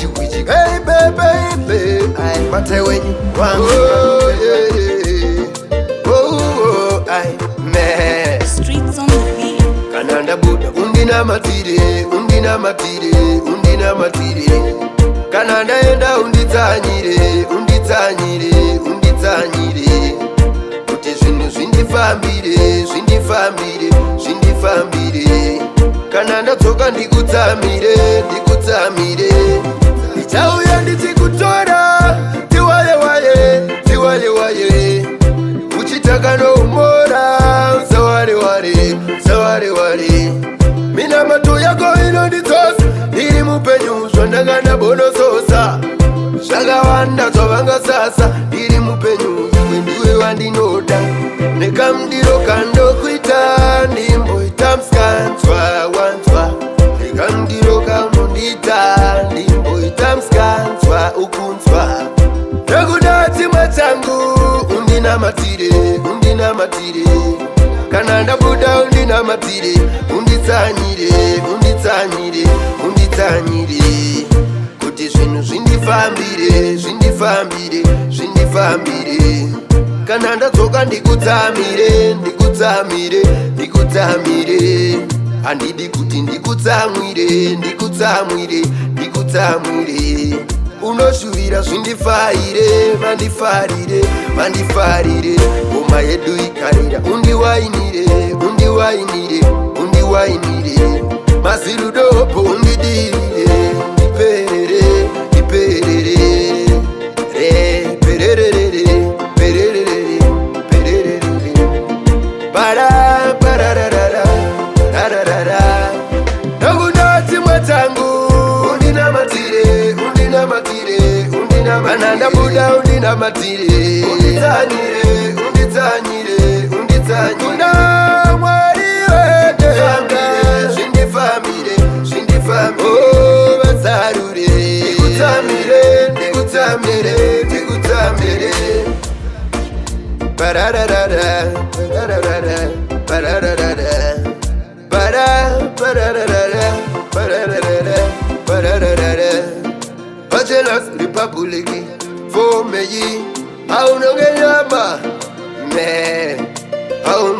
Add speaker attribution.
Speaker 1: wichi baby I mate when you want I me
Speaker 2: Streets on the beat.
Speaker 1: Kananda Buddha undina matire Kananda enda unditanyire kuti zvinhu zvindifambire kana ndadzoka ndikutsamire ndichauya ndichikutora tiwaye uchitaka noumora sawareware mina mato yako inondidzosa ndiri mupenyu zvandakanda bonososa zvakawanda zvavanga sasa ndiri mupenyu iwe ndiwe wandinoda nekamdiro kandokuita ndimboita mskanzwa wanzwa nekamdiro kamundita ndimboita mskanzwa ukunzwa nekuda chimwe changu undinamatire kana ndabuda undinamatire unditsanyire kuti zvinhu zvindifambire kana ndadzoka ndikutsamire handidi kuti ndikutsamwire unoshuvira zvindifarire mandifarire ngoma yedu ikarira undiwainire mazirudopo undidirire nokudati mwatangu undinamatire kana ndabuda undinamatire unditsanyire una mwari wedanga zvindifambire vasarure ndikutsamire Bachelas Republic for me how no genyama me how